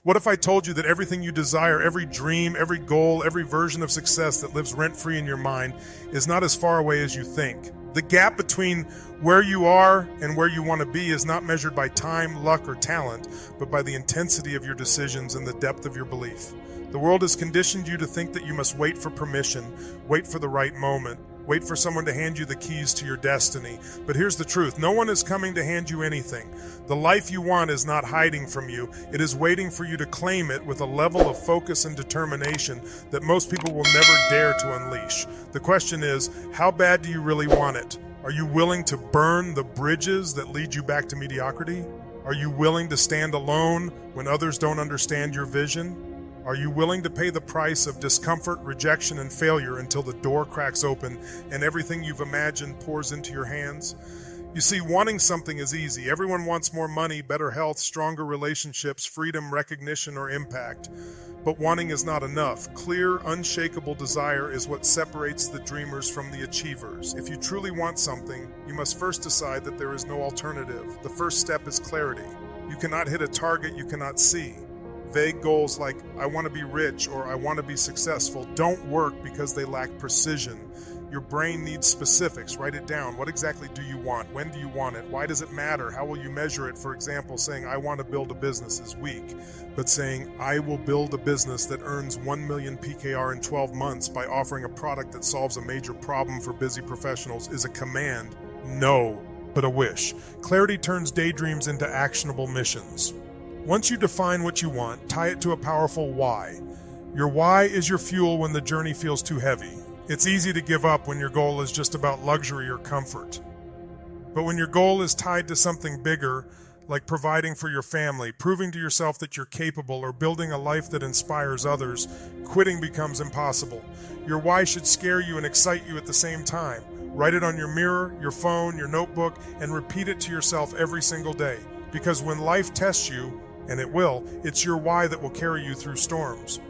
What if I told you that everything you desire, every dream, every goal, every version of success that lives rent-free in your mind is not as far away as you think? The gap between where you are and where you want to be is not measured by time, luck, or talent, but by the intensity of your decisions and the depth of your belief. The world has conditioned you to think that you must wait for permission, wait for the right moment, wait for someone to hand you the keys to your destiny. But here's the truth. No one is coming to hand you anything. The life you want is not hiding from you. It is waiting for you to claim it with a level of focus and determination that most people will never dare to unleash. The question is, how bad do you really want it? Are you willing to burn the bridges that lead you back to mediocrity? Are you willing to stand alone when others don't understand your vision? Are you willing to pay the price of discomfort, rejection, and failure until the door cracks open and everything you've imagined pours into your hands? You see, wanting something is easy. Everyone wants more money, better health, stronger relationships, freedom, recognition, or impact. But wanting is not enough. Clear, unshakable desire is what separates the dreamers from the achievers. If you truly want something, you must first decide that there is no alternative. The first step is clarity. You cannot hit a target you cannot see. Vague goals like, I want to be rich or I want to be successful, don't work because they lack precision. Your brain needs specifics. Write it down. What exactly do you want? When do you want it? Why does it matter? How will you measure it? For example, saying, I want to build a business is weak, but saying, I will build a business that earns 1 million PKR in 12 months by offering a product that solves a major problem for busy professionals is a command, no, but a wish. Clarity turns daydreams into actionable missions. Once you define what you want, tie it to a powerful why. Your why is your fuel when the journey feels too heavy. It's easy to give up when your goal is just about luxury or comfort. But when your goal is tied to something bigger, like providing for your family, proving to yourself that you're capable, or building a life that inspires others, quitting becomes impossible. Your why should scare you and excite you at the same time. Write it on your mirror, your phone, your notebook, and repeat it to yourself every single day. Because when life tests you, and it will, it's your why that will carry you through storms.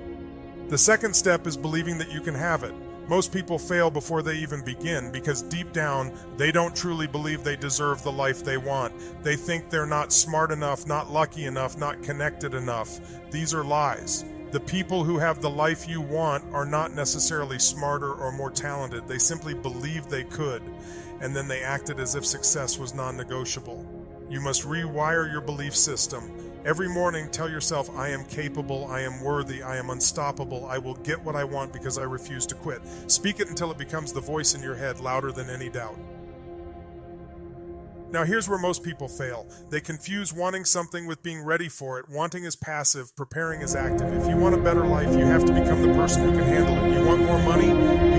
The second step is believing that you can have it. Most people fail before they even begin because deep down, they don't truly believe they deserve the life they want. They think they're not smart enough, not lucky enough, not connected enough. These are lies. The people who have the life you want are not necessarily smarter or more talented. They simply believed they could, and then they acted as if success was non-negotiable. You must rewire your belief system. Every morning, tell yourself, I am capable, I am worthy, I am unstoppable, I will get what I want because I refuse to quit. Speak it until it becomes the voice in your head louder than any doubt. Now here's where most people fail. They confuse wanting something with being ready for it. Wanting is passive, preparing is active. If you want a better life, you have to become the person who can handle it. You want more money?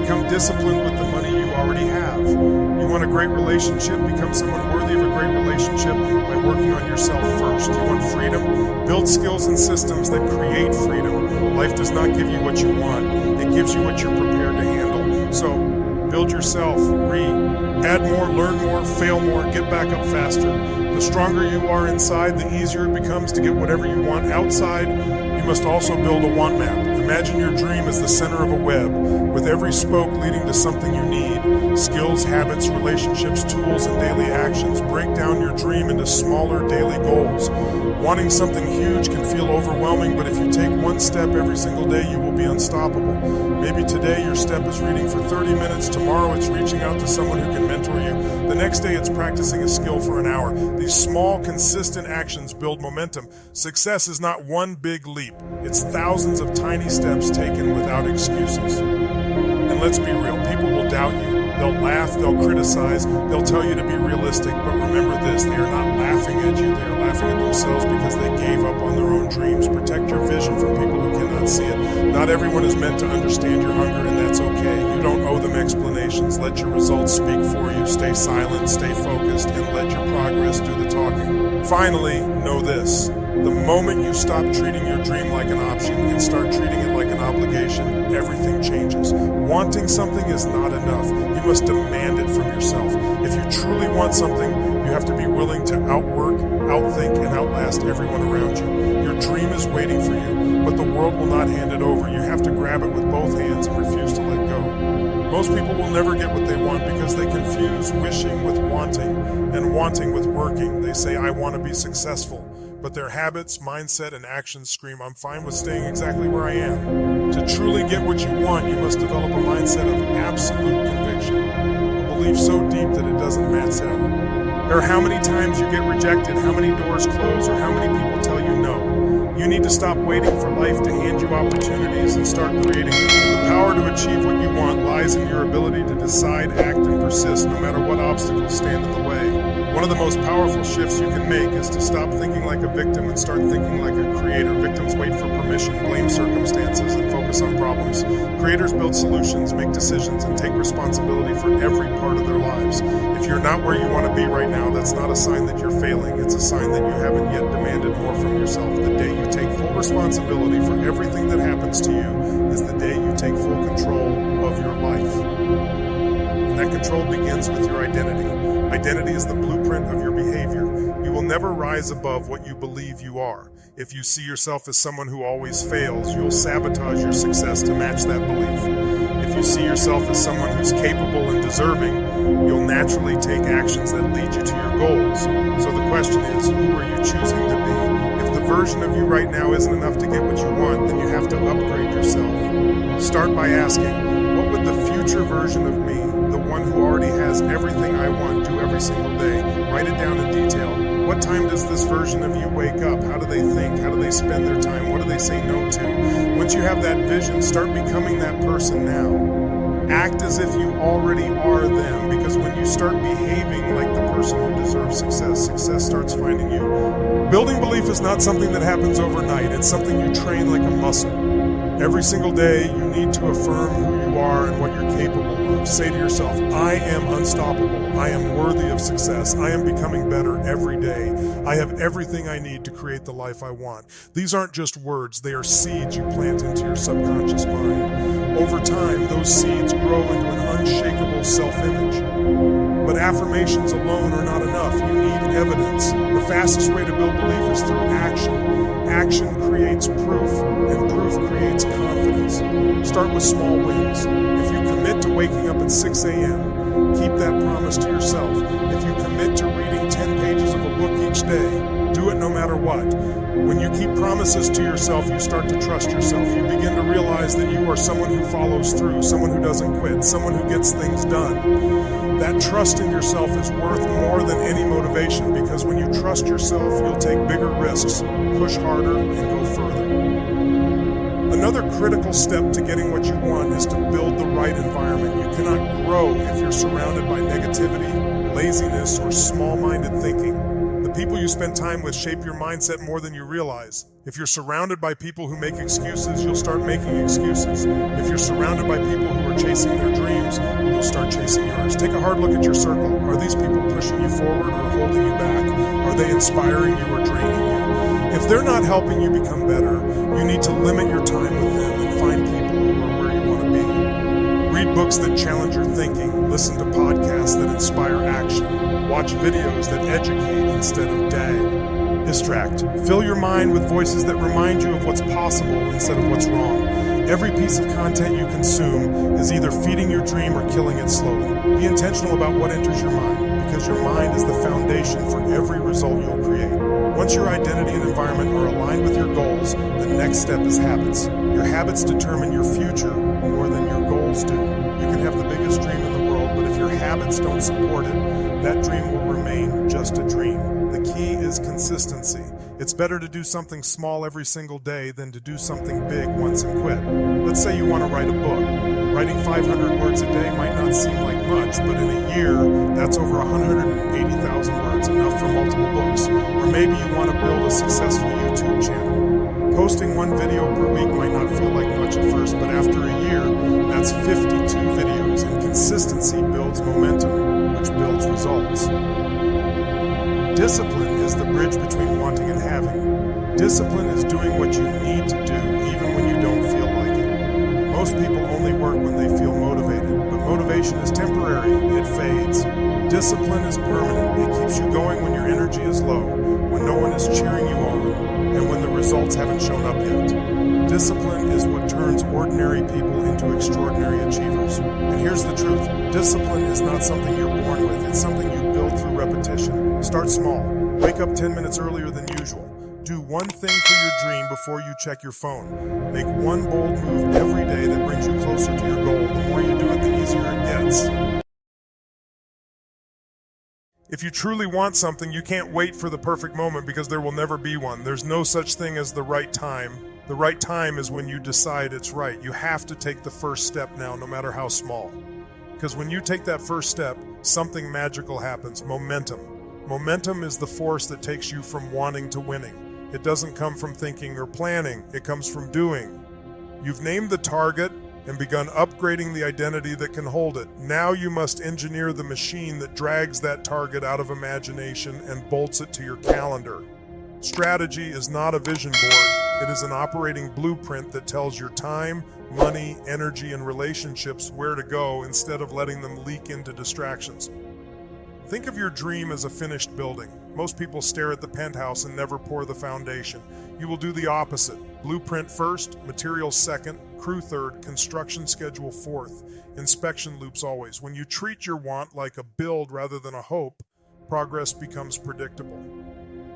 Become disciplined with the money you already have. You want a great relationship? Become someone worthy of a great relationship by working on yourself first. You want freedom? Build skills and systems that create freedom. Life does not give you what you want. It gives you what you're prepared to handle. So, build yourself, add more, learn more, fail more, get back up faster. The stronger you are inside, the easier it becomes to get whatever you want outside. You must also build a want map. Imagine your dream as the center of a web, with every spoke leading to something you need. Skills, habits, relationships, tools, and daily actions. Break down your dream into smaller daily goals. Wanting something huge can feel overwhelming, but if you take one step every single day, you will be unstoppable. Maybe today your step is reading for 30 minutes, tomorrow it's reaching out to someone who can mentor you, the next day it's practicing a skill for an hour. These small, consistent actions build momentum. Success is not one big leap, it's thousands of tiny steps taken without excuses. And let's be real, people will doubt you. They'll laugh, they'll criticize, they'll tell you to be realistic, but remember this, they are not laughing at you, they are laughing at themselves because they gave up on their own dreams. Protect your vision from people who cannot see it. Not everyone is meant to understand your hunger, and that's okay. You don't owe them explanations. Let your results speak for you. Stay silent, stay focused, and let your progress do the talking. Finally, know this. The moment you stop treating your dream like an option and start treating it like an obligation, everything changes. Wanting something is not enough. You must demand it from yourself. If you truly want something, you have to be willing to outwork, outthink, and outlast everyone around you. Your dream is waiting for you, but the world will not hand it over. You have to grab it with both hands and refuse to let go. Most people will never get what they want because they confuse wishing with wanting and wanting with working. They say, I want to be successful. but their habits, mindset, and actions scream, I'm fine with staying exactly where I am. To truly get what you want, you must develop a mindset of absolute conviction, a belief so deep that it doesn't matter. Or how many times you get rejected, how many doors close, or how many people tell you no. You need to stop waiting for life to hand you opportunities and start creating them. The power to achieve what you want lies in your ability to decide, act, and persist no matter what obstacles stand in the way. One of the most powerful shifts you can make is to stop thinking like a victim and start thinking like a creator. Victims wait for permission, blame circumstances, and focus on problems. Creators build solutions, make decisions, and take responsibility for every part of their lives. If you're not where you want to be right now, that's not a sign that you're failing. It's a sign that you haven't yet demanded more from yourself. The day you take full responsibility for everything that happens to you is the day you take full control of your life. And that control begins with your identity. Identity is the blueprint of your behavior. You will never rise above what you believe you are. If you see yourself as someone who always fails, you'll sabotage your success to match that belief. If you see yourself as someone who's capable and deserving, you'll naturally take actions that lead you to your goals. So the question is, who are you choosing to be? If the version of you right now isn't enough to get what you want, then you have to upgrade yourself. Start by asking, what would the future version of me, the one who already has everything I want, do every single day? Write it down in detail. What time does this version of you wake up? How do they think? How do they spend their time? What do they say no to? Once you have that vision, start becoming that person now. Act as if you already are them, because when you start behaving like the person who deserves success, success starts finding you. Building belief is not something that happens overnight. It's something you train like a muscle. Every single day, you need to affirm who you are and what you're capable of. Say to yourself, I am unstoppable. I am worthy of success. I am becoming better every day. I have everything I need to create the life I want. These aren't just words. They are seeds you plant into your subconscious mind. Over time, those seeds grow into an unshakable self-image. But affirmations alone are not enough. You need evidence. The fastest way to build belief is through action. Action creates proof, and proof creates confidence. Start with small wins. If you commit to waking up at 6 a.m., keep that promise to yourself. If you commit to reading 10 pages of a book each day, do it no matter what. When you keep promises to yourself, you start to trust yourself. You begin to realize that you are someone who follows through, someone who doesn't quit, someone who gets things done. That trust in yourself is worth more than any motivation, because when you trust yourself, you'll take bigger risks, push harder, and go further. Another critical step to getting what you want is to build the right environment. You cannot grow if you're surrounded by negativity, laziness, or small-minded thinking. The people you spend time with shape your mindset more than you realize. If you're surrounded by people who make excuses, you'll start making excuses. If you're surrounded by people who are chasing their dreams, you'll start chasing yours. Take a hard look at your circle. Are these people pushing you forward or holding you back? Are they inspiring you or draining you? If they're not helping you become better, you need to limit your time with them and find people who are where you want to be. Read books that challenge your thinking. Listen to podcasts that inspire action. Watch videos that educate instead of distract. Fill your mind with voices that remind you of what's possible instead of what's wrong. Every piece of content you consume is either feeding your dream or killing it slowly. Be intentional about what enters your mind, because your mind is the foundation for every result you'll create. Once your identity and environment are aligned with your goals, the next step is habits. Your habits determine your future more than your goals do. You can have the biggest dream in the world, but if your habits don't support it, that dream will remain just a dream. The key is consistency. It's better to do something small every single day than to do something big once and quit. Let's say you want to write a book. Writing 500 words a day might not seem like much, but in a year, that's over 180,000 words, enough for multiple books. Or maybe you want to build a successful YouTube channel. Posting one video per week might not feel like much at first, but after a year, that's 52 videos, and consistency builds momentum, which builds results. Discipline is the bridge between wanting and having. Discipline is doing what you need to do, even when you don't feel like it. Most people only work when they feel motivated, but motivation is temporary, it fades. Discipline is permanent. It keeps you going when your energy is low, when no one is cheering you on, and when the results haven't shown up yet. Discipline is what turns ordinary people into extraordinary achievers. And here's the truth. Discipline is not something you're born with. It's something you build through repetition. Start small. Wake up 10 minutes earlier than usual. Do one thing for your dream before you check your phone. Make one bold move every day that brings you closer to your goal. The more you do it, the easier it gets. If you truly want something, you can't wait for the perfect moment because there will never be one. There's no such thing as the right time. The right time is when you decide it's right. You have to take the first step now, no matter how small. Because when you take that first step, something magical happens. Momentum. Momentum is the force that takes you from wanting to winning. It doesn't come from thinking or planning. It comes from doing. You've named the target and begun upgrading the identity that can hold it. Now you must engineer the machine that drags that target out of imagination and bolts it to your calendar. Strategy is not a vision board. It is an operating blueprint that tells your time, money, energy, and relationships where to go instead of letting them leak into distractions. Think of your dream as a finished building. Most people stare at the penthouse and never pour the foundation. You will do the opposite. Blueprint first, materials second, crew third, construction schedule fourth, inspection loops always. When you treat your want like a build rather than a hope, progress becomes predictable.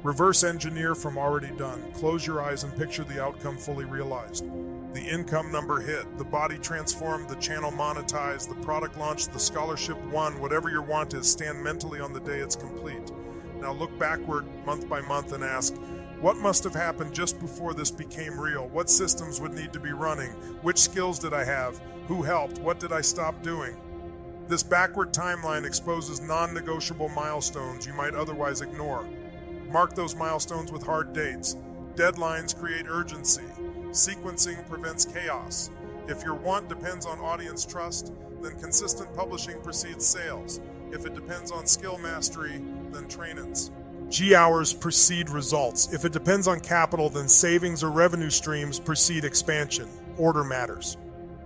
Reverse engineer from already done. Close your eyes and picture the outcome fully realized. The income number hit, the body transformed, the channel monetized, the product launched, the scholarship won. Whatever your want is, stand mentally on the day it's complete. Now look backward month by month and ask, what must have happened just before this became real? What systems would need to be running? Which skills did I have? Who helped? What did I stop doing? This backward timeline exposes non-negotiable milestones you might otherwise ignore. Mark those milestones with hard dates. Deadlines create urgency. Sequencing prevents chaos. If your want depends on audience trust, then consistent publishing precedes sales. If it depends on skill mastery, then trainings. G hours precede results. If it depends on capital, then savings or revenue streams precede expansion. Order matters.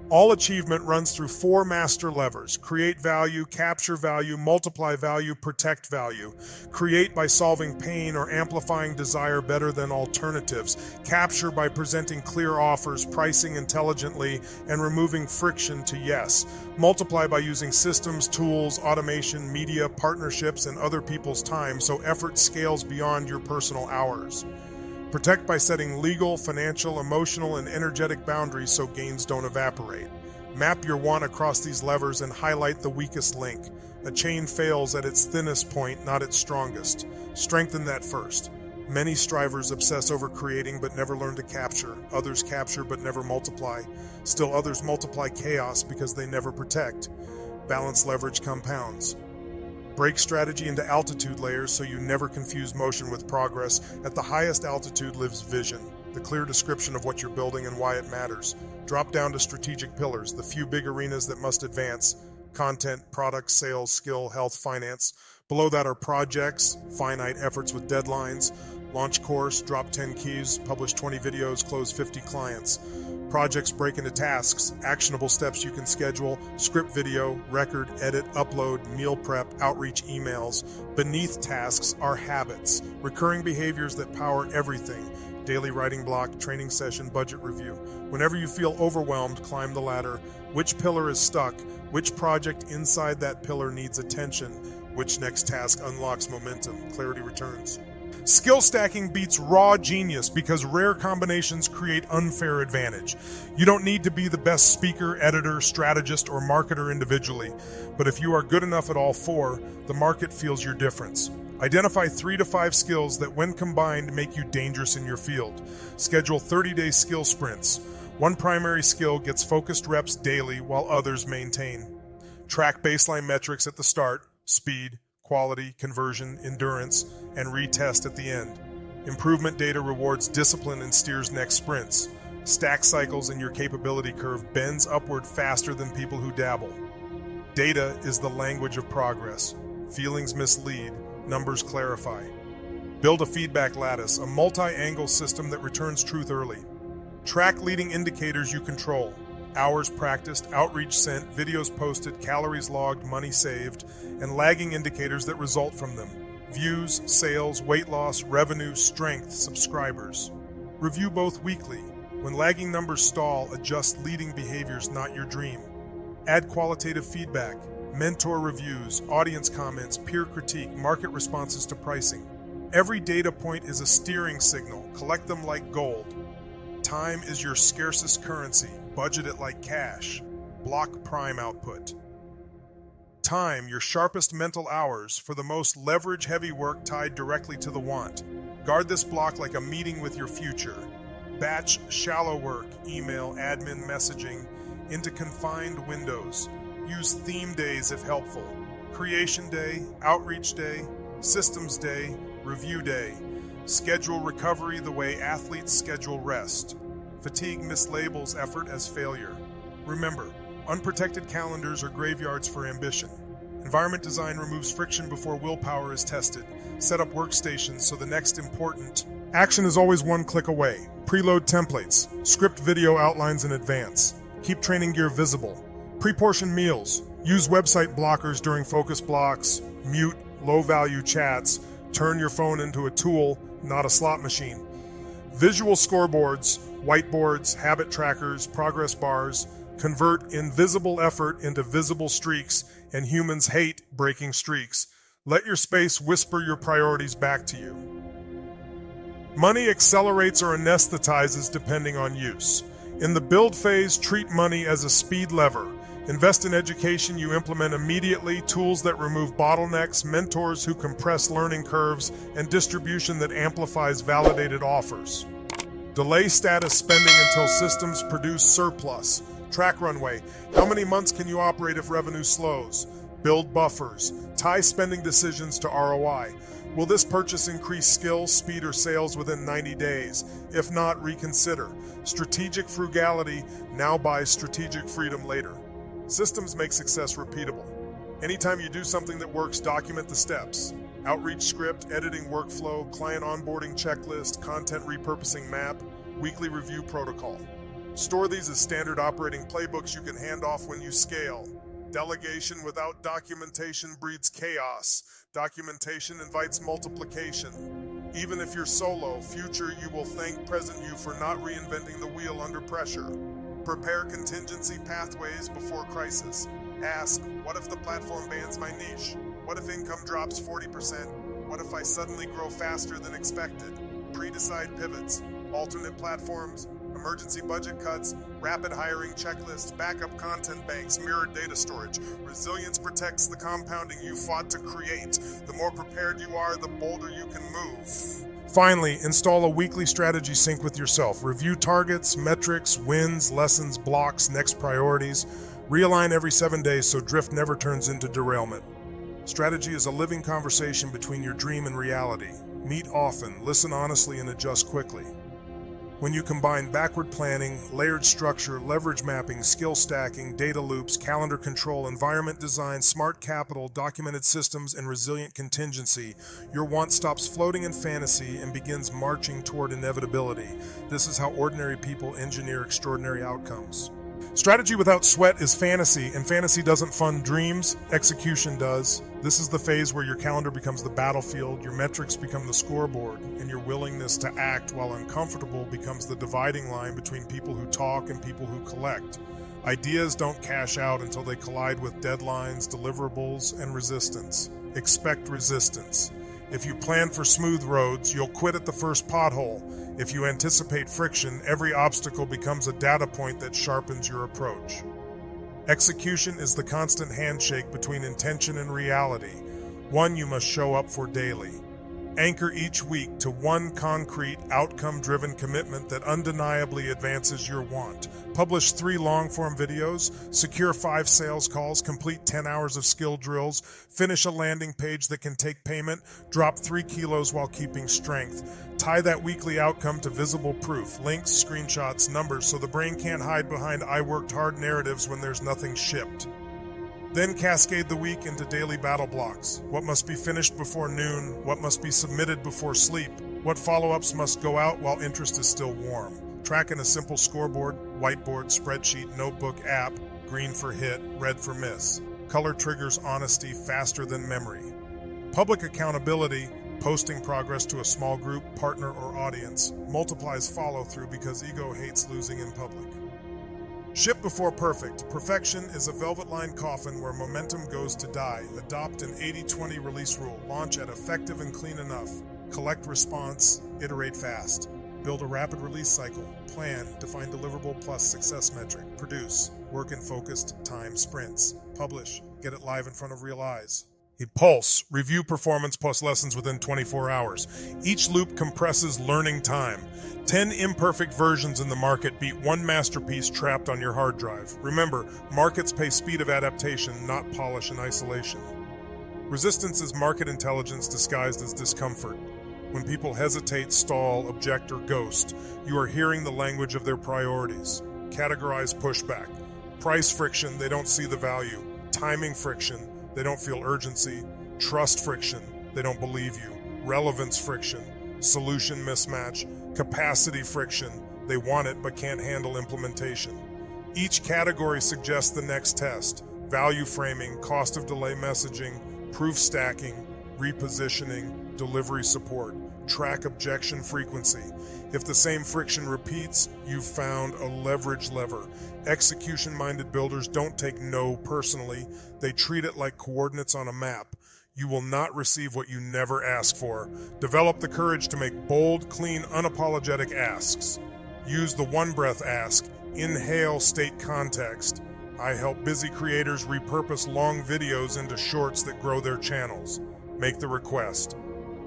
All achievement runs through four master levers: create value, capture value, multiply value, protect value. Create by solving pain or amplifying desire better than alternatives. Capture by presenting clear offers, pricing intelligently, and removing friction to yes. Multiply by using systems, tools, automation, media, partnerships, and other people's time so effort scales beyond your personal hours. Protect by setting legal, financial, emotional, and energetic boundaries so gains don't evaporate. Map your want across these levers and highlight the weakest link. A chain fails at its thinnest point, not its strongest. Strengthen that first. Many strivers obsess over creating but never learn to capture. Others capture but never multiply. Still others multiply chaos because they never protect. Balanced leverage compounds. Break strategy into altitude layers so you never confuse motion with progress. At the highest altitude lives vision, the clear description of what you're building and why it matters. Drop down to strategic pillars, the few big arenas that must advance: content, product, sales, skill, health, finance. Below that are projects, finite efforts with deadlines. Launch course, drop 10 keys, publish 20 videos, close 50 clients. Projects break into tasks, actionable steps you can schedule, script video, record, edit, upload, meal prep, outreach emails. Beneath tasks are habits, recurring behaviors that power everything. Daily writing block, training session, budget review. Whenever you feel overwhelmed, climb the ladder. Which pillar is stuck? Which project inside that pillar needs attention? Which next task unlocks momentum? Clarity returns. Skill stacking beats raw genius because rare combinations create unfair advantage. You don't need to be the best speaker, editor, strategist, or marketer individually, but if you are good enough at all four, the market feels your difference. Identify 3 to 5 skills that, when combined, make you dangerous in your field. Schedule 30-day skill sprints. One primary skill gets focused reps daily while others maintain. Track baseline metrics at the start: speed, quality, conversion, endurance, and retest at the end. Improvement data rewards discipline and steers next sprints. Stack cycles and your capability curve bends upward faster than people who dabble. Data is the language of progress. Feelings mislead, numbers clarify. Build a feedback lattice, a multi-angle system that returns truth early. Track leading indicators you control: hours practiced, outreach sent, videos posted, calories logged, money saved, and lagging indicators that result from them: views, sales, weight loss, revenue, strength, subscribers. Review both weekly. When lagging numbers stall, adjust leading behaviors, not your dream. Add qualitative feedback: mentor reviews, audience comments, peer critique, market responses to pricing. Every data point is a steering signal. Collect them like gold. Time is your scarcest currency. Budget it like cash. Block prime output. Time, your sharpest mental hours for the most leverage-heavy work tied directly to the want. Guard this block like a meeting with your future. Batch shallow work, email, admin, messaging into confined windows. Use theme days if helpful. Creation day, outreach day, systems day, review day. Schedule recovery the way athletes schedule rest. Fatigue mislabels effort as failure. Remember, unprotected calendars are graveyards for ambition. Environment design removes friction before willpower is tested. Set up workstations so the next important action is always one click away. Preload templates. Script video outlines in advance. Keep training gear visible. Pre-portion meals. Use website blockers during focus blocks. Mute low-value chats. Turn your phone into a tool, not a slot machine. Visual scoreboards, whiteboards, habit trackers, progress bars. Convert invisible effort into visible streaks, and humans hate breaking streaks. Let your space whisper your priorities back to you. Money accelerates or anesthetizes depending on use. In the build phase, treat money as a speed lever. Invest in education you implement immediately, tools that remove bottlenecks, mentors who compress learning curves, and distribution that amplifies validated offers. Delay status spending until systems produce surplus. Track runway. How many months can you operate if revenue slows? Build buffers. Tie spending decisions to ROI. Will this purchase increase skills, speed, or sales within 90 days? If not, reconsider. Strategic frugality now buys strategic freedom later. Systems make success repeatable. Anytime you do something that works, document the steps. Outreach script, editing workflow, client onboarding checklist, content repurposing map, weekly review protocol. Store these as standard operating playbooks you can hand off when you scale. Delegation without documentation breeds chaos. Documentation invites multiplication. Even if you're solo, future you will thank present you for not reinventing the wheel under pressure. Prepare contingency pathways before crisis. Ask, what if the platform bans my niche? What if income drops 40%? What if I suddenly grow faster than expected? Pre-decide pivots, alternate platforms, emergency budget cuts, rapid hiring checklists, backup content banks, mirrored data storage. Resilience protects the compounding you fought to create. The more prepared you are, the bolder you can move. Finally, install a weekly strategy sync with yourself. Review targets, metrics, wins, lessons, blocks, next priorities. Realign every 7 days so drift never turns into derailment. Strategy is a living conversation between your dream and reality. Meet often, listen honestly, and adjust quickly. When you combine backward planning, layered structure, leverage mapping, skill stacking, data loops, calendar control, environment design, smart capital, documented systems, and resilient contingency, your want stops floating in fantasy and begins marching toward inevitability. This is how ordinary people engineer extraordinary outcomes. Strategy without sweat is fantasy, and fantasy doesn't fund dreams, execution does. This is the phase where your calendar becomes the battlefield, your metrics become the scoreboard, and your willingness to act while uncomfortable becomes the dividing line between people who talk and people who collect. Ideas don't cash out until they collide with deadlines, deliverables, and resistance. Expect resistance. If you plan for smooth roads, you'll quit at the first pothole. If you anticipate friction, every obstacle becomes a data point that sharpens your approach. Execution is the constant handshake between intention and reality, one you must show up for daily. Anchor each week to one concrete, outcome-driven commitment that undeniably advances your want. Publish 3 long-form videos, secure 5 sales calls, complete 10 hours of skill drills, finish a landing page that can take payment, drop 3 kilos while keeping strength. Tie that weekly outcome to visible proof, links, screenshots, numbers, so the brain can't hide behind "I worked hard" narratives when there's nothing shipped. Then cascade the week into daily battle blocks. What must be finished before noon? What must be submitted before sleep? What follow-ups must go out while interest is still warm? Track in a simple scoreboard, whiteboard, spreadsheet, notebook, app. Green for hit, red for miss. Color triggers honesty faster than memory. Public accountability, posting progress to a small group, partner, or audience, multiplies follow-through because ego hates losing in public. Ship before perfect. Perfection is a velvet-lined coffin where momentum goes to die. Adopt an 80-20 release rule. Launch at effective and clean enough. Collect response, iterate fast. Build a rapid release cycle. Plan, define deliverable plus success metric. Produce, work in focused time sprints. Publish, get it live in front of real eyes. Pulse, review performance plus lessons within 24 hours. Each loop compresses learning time. 10 imperfect versions in the market beat one masterpiece trapped on your hard drive. Remember, markets pay speed of adaptation, not polish and isolation. Resistance is market intelligence disguised as discomfort. When people hesitate, stall, object, or ghost, you are hearing the language of their priorities. Categorize pushback. Price friction, they don't see the value. Timing friction, they don't feel urgency. Trust friction, they don't believe you. Relevance friction, solution mismatch. Capacity friction, they want it but can't handle implementation. Each category suggests the next test. Value framing, cost of delay messaging, proof stacking, repositioning, delivery support. Track objection frequency. If the same friction repeats, you've found a leverage lever. Execution-minded builders don't take no personally. They treat it like coordinates on a map. You will not receive what you never ask for. Develop the courage to make bold, clean, unapologetic asks. Use the one breath ask. Inhale, state context. I help busy creators repurpose long videos into shorts that grow their channels. Make the request.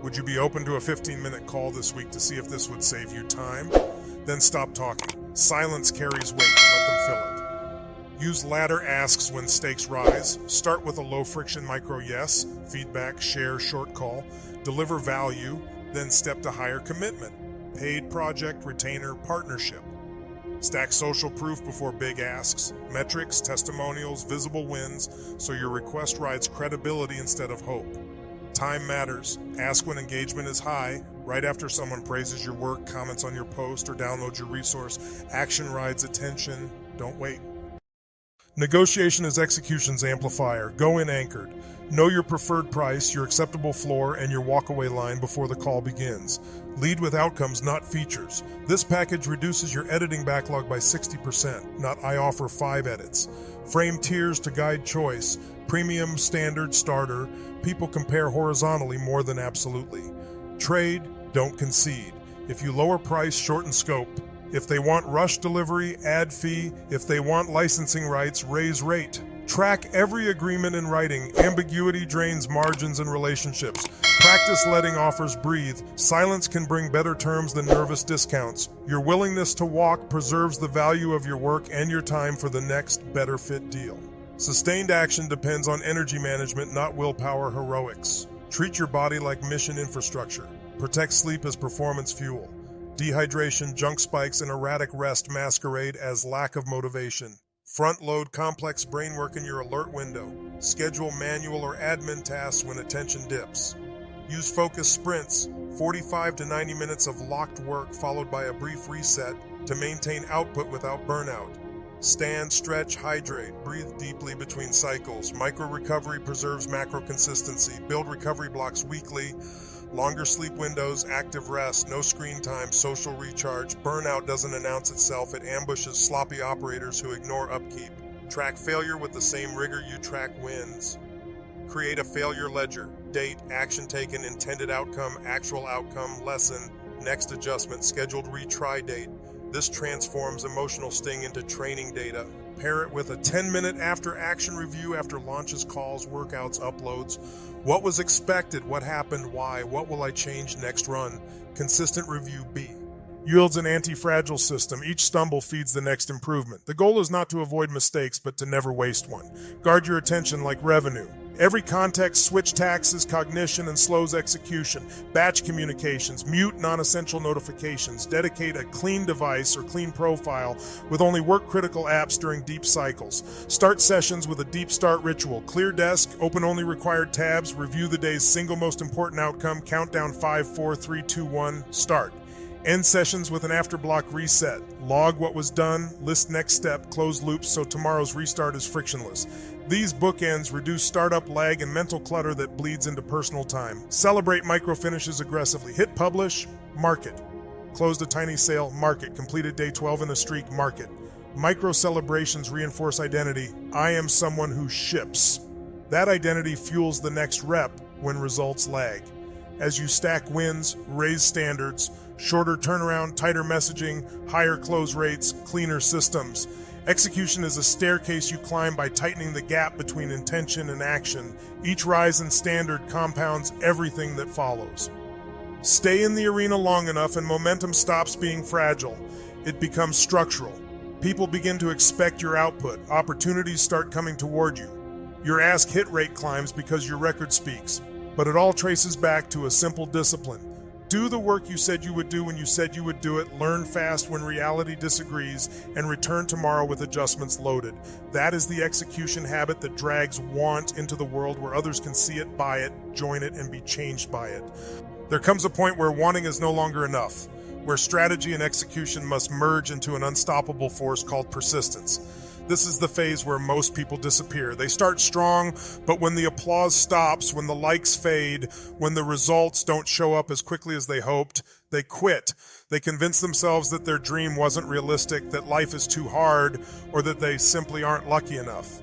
Would you be open to a 15-minute call this week to see if this would save you time? Then stop talking. Silence carries weight. Let them fill it. Use ladder asks when stakes rise. Start with a low-friction micro yes, feedback, share, short call. Deliver value, then step to higher commitment. Paid project, retainer, partnership. Stack social proof before big asks. Metrics, testimonials, visible wins, so your request rides credibility instead of hope. Time matters. Ask when engagement is high, right after someone praises your work, comments on your post, or downloads your resource. Action rides attention. Don't wait. Negotiation is execution's amplifier. Go in anchored. Know your preferred price, your acceptable floor, and your walkaway line before the call begins. Lead with outcomes, not features. This package reduces your editing backlog by 60%, not I offer 5 edits. Frame tiers to guide choice. Premium, standard, starter. People compare horizontally more than absolutely. Trade, don't concede. If you lower price, shorten scope. If they want rush delivery, add fee. If they want licensing rights, raise rate. Track every agreement in writing. Ambiguity drains margins and relationships. Practice letting offers breathe. Silence can bring better terms than nervous discounts. Your willingness to walk preserves the value of your work and your time for the next better fit deal. Sustained action depends on energy management, not willpower heroics. Treat your body like mission infrastructure. Protect sleep as performance fuel. Dehydration, junk spikes, and erratic rest masquerade as lack of motivation. Front-load complex brain work in your alert window. Schedule manual or admin tasks when attention dips. Use focus sprints, 45 to 90 minutes of locked work followed by a brief reset to maintain output without burnout. Stand, stretch, hydrate, breathe deeply between cycles. Micro-recovery preserves macro consistency. Build recovery blocks weekly. Longer sleep windows, active rest, no screen time, social recharge. Burnout doesn't announce itself. It ambushes sloppy operators who ignore upkeep. Track failure with the same rigor you track wins. Create a failure ledger. Date, action taken, intended outcome, actual outcome, lesson, next adjustment, scheduled retry date. This transforms emotional sting into training data. Pair it with a 10-minute after-action review after launches, calls, workouts, uploads. What was expected? What happened? Why? What will I change next run? Consistent review B. Yields an anti-fragile system. Each stumble feeds the next improvement. The goal is not to avoid mistakes, but to never waste one. Guard your attention like revenue. Every context switch taxes cognition and slows execution. Batch communications, mute non-essential notifications, dedicate a clean device or clean profile with only work-critical apps during deep cycles. Start sessions with a deep start ritual. Clear desk, open only required tabs, review the day's single most important outcome, countdown 5, 4, 3, 2, 1, start. End sessions with an after-block reset. Log what was done, list next step, close loops so tomorrow's restart is frictionless. These bookends reduce startup lag and mental clutter that bleeds into personal time. Celebrate micro finishes aggressively. Hit publish, market. Closed a tiny sale, market. Completed day 12 in a streak, market. Micro celebrations reinforce identity. I am someone who ships. That identity fuels the next rep when results lag. as you stack wins, raise standards, shorter turnaround, tighter messaging, higher close rates, cleaner systems. Execution is a staircase you climb by tightening the gap between intention and action. Each rise in standard compounds everything that follows. Stay in the arena long enough and momentum stops being fragile. It becomes structural. People begin to expect your output. Opportunities start coming toward you. Your ask hit rate climbs because your record speaks. But it all traces back to a simple discipline. Do the work you said you would do when you said you would do it, learn fast when reality disagrees, and return tomorrow with adjustments loaded. That is the execution habit that drags want into the world where others can see it, buy it, join it, and be changed by it. There comes a point where wanting is no longer enough, where strategy and execution must merge into an unstoppable force called persistence. This is the phase where most people disappear. They start strong, but when the applause stops, when the likes fade, when the results don't show up as quickly as they hoped, they quit. They convince themselves that their dream wasn't realistic, that life is too hard, or that they simply aren't lucky enough.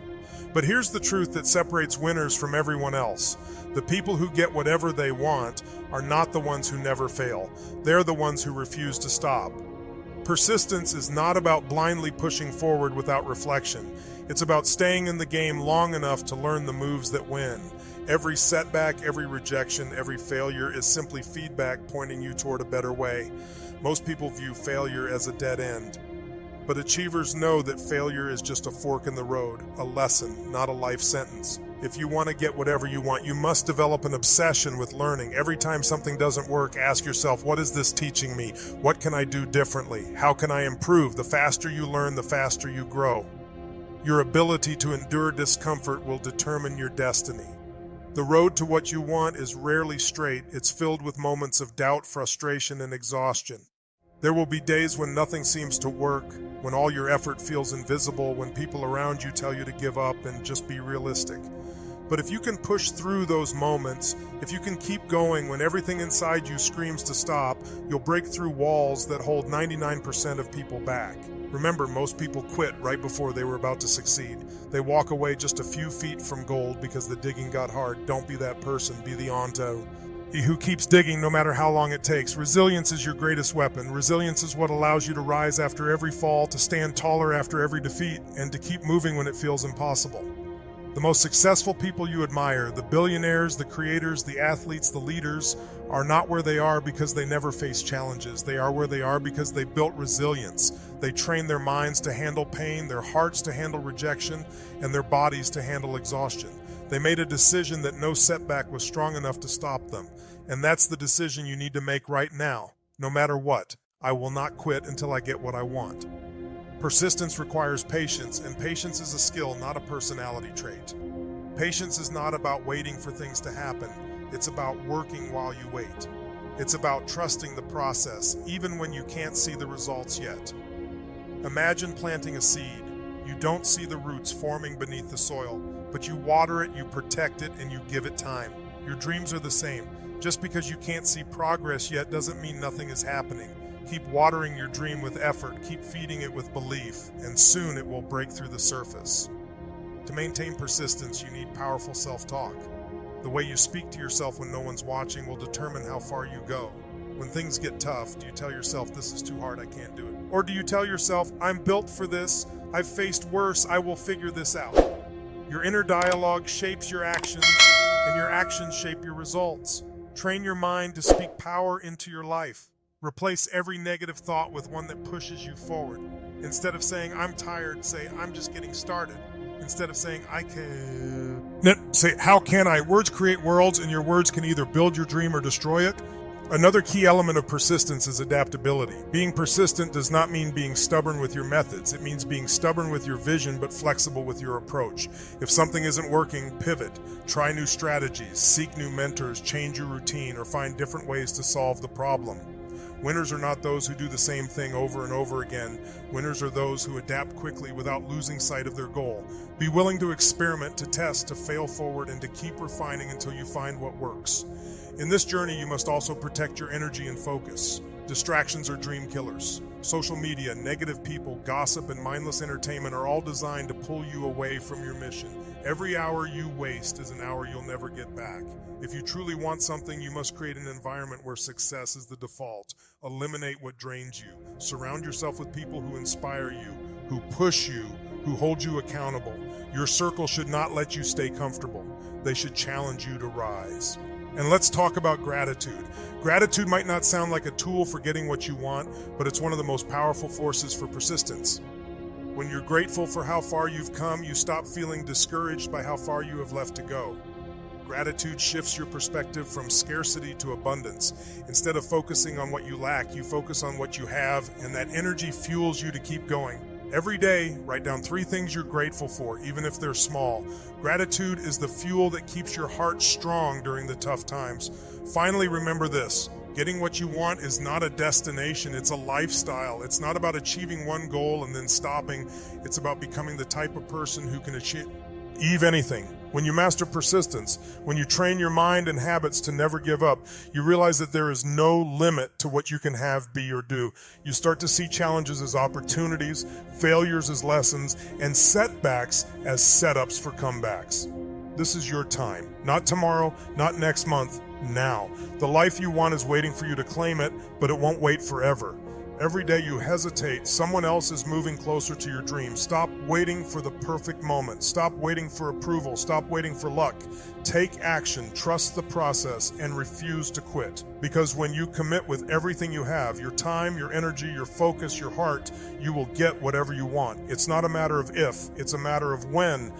But here's the truth that separates winners from everyone else. The people who get whatever they want are not the ones who never fail. They're the ones who refuse to stop. Persistence is not about blindly pushing forward without reflection. It's about staying in the game long enough to learn the moves that win. Every setback, every rejection, every failure is simply feedback pointing you toward a better way. Most people view failure as a dead end. But achievers know that failure is just a fork in the road, a lesson, not a life sentence. If you want to get whatever you want, you must develop an obsession with learning. Every time something doesn't work, ask yourself, what is this teaching me? What can I do differently? How can I improve? The faster you learn, the faster you grow. Your ability to endure discomfort will determine your destiny. The road to what you want is rarely straight. It's filled with moments of doubt, frustration, and exhaustion. There will be days when nothing seems to work, when all your effort feels invisible, when people around you tell you to give up and just be realistic. But if you can push through those moments, if you can keep going when everything inside you screams to stop, you'll break through walls that hold 99% of people back. Remember, most people quit right before they were about to succeed. They walk away just a few feet from gold because the digging got hard. Don't be that person. Be the Onto. He who keeps digging no matter how long it takes. Resilience is your greatest weapon. Resilience is what allows you to rise after every fall, to stand taller after every defeat, and to keep moving when it feels impossible. The most successful people you admire, the billionaires, the creators, the athletes, the leaders, are not where they are because they never faced challenges. They are where they are because they built resilience. They trained their minds to handle pain, their hearts to handle rejection, and their bodies to handle exhaustion. They made a decision that no setback was strong enough to stop them. And that's the decision you need to make right now. No matter what, I will not quit until I get what I want. Persistence requires patience, and patience is a skill, not a personality trait. Patience is not about waiting for things to happen. It's about working while you wait. It's about trusting the process, even when you can't see the results yet. Imagine planting a seed. You don't see the roots forming beneath the soil, but you water it, you protect it, and you give it time. Your dreams are the same. Just because you can't see progress yet doesn't mean nothing is happening. Keep watering your dream with effort, keep feeding it with belief, and soon it will break through the surface. To maintain persistence, you need powerful self-talk. The way you speak to yourself when no one's watching will determine how far you go. When things get tough, do you tell yourself, this is too hard, I can't do it? Or do you tell yourself, I'm built for this, I've faced worse, I will figure this out? Your inner dialogue shapes your actions, and your actions shape your results. Train your mind to speak power into your life. Replace every negative thought with one that pushes you forward. Instead of saying, I'm tired, say, I'm just getting started. Instead of saying, I can... Say, how can I? Words create worlds, and your words can either build your dream or destroy it. Another key element of persistence is adaptability. Being persistent does not mean being stubborn with your methods. It means being stubborn with your vision, but flexible with your approach. If something isn't working, pivot. Try new strategies, seek new mentors, change your routine, or find different ways to solve the problem. Winners are not those who do the same thing over and over again. Winners are those who adapt quickly without losing sight of their goal. Be willing to experiment, to test, to fail forward, and to keep refining until you find what works. In this journey, you must also protect your energy and focus. Distractions are dream killers. Social media, negative people, gossip, and mindless entertainment are all designed to pull you away from your mission. Every hour you waste is an hour you'll never get back. If you truly want something, you must create an environment where success is the default. Eliminate what drains you. Surround yourself with people who inspire you, who push you, who hold you accountable. Your circle should not let you stay comfortable. They should challenge you to rise. And let's talk about gratitude. Gratitude might not sound like a tool for getting what you want, but it's one of the most powerful forces for persistence. When you're grateful for how far you've come, you stop feeling discouraged by how far you have left to go. Gratitude shifts your perspective from scarcity to abundance. Instead of focusing on what you lack, you focus on what you have, and that energy fuels you to keep going. Every day, write down 3 things you're grateful for, even if they're small. Gratitude is the fuel that keeps your heart strong during the tough times. Finally, remember this. Getting what you want is not a destination, it's a lifestyle. It's not about achieving one goal and then stopping. It's about becoming the type of person who can achieve anything. When you master persistence, when you train your mind and habits to never give up, you realize that there is no limit to what you can have, be, or do. You start to see challenges as opportunities, failures as lessons, and setbacks as setups for comebacks. This is your time. Not tomorrow, not next month, now. The life you want is waiting for you to claim it, but it won't wait forever. Every day you hesitate, someone else is moving closer to your dream. Stop waiting for the perfect moment. Stop waiting for approval. Stop waiting for luck. Take action, trust the process, and refuse to quit. Because when you commit with everything you have, your time, your energy, your focus, your heart, you will get whatever you want. It's not a matter of if, it's a matter of when.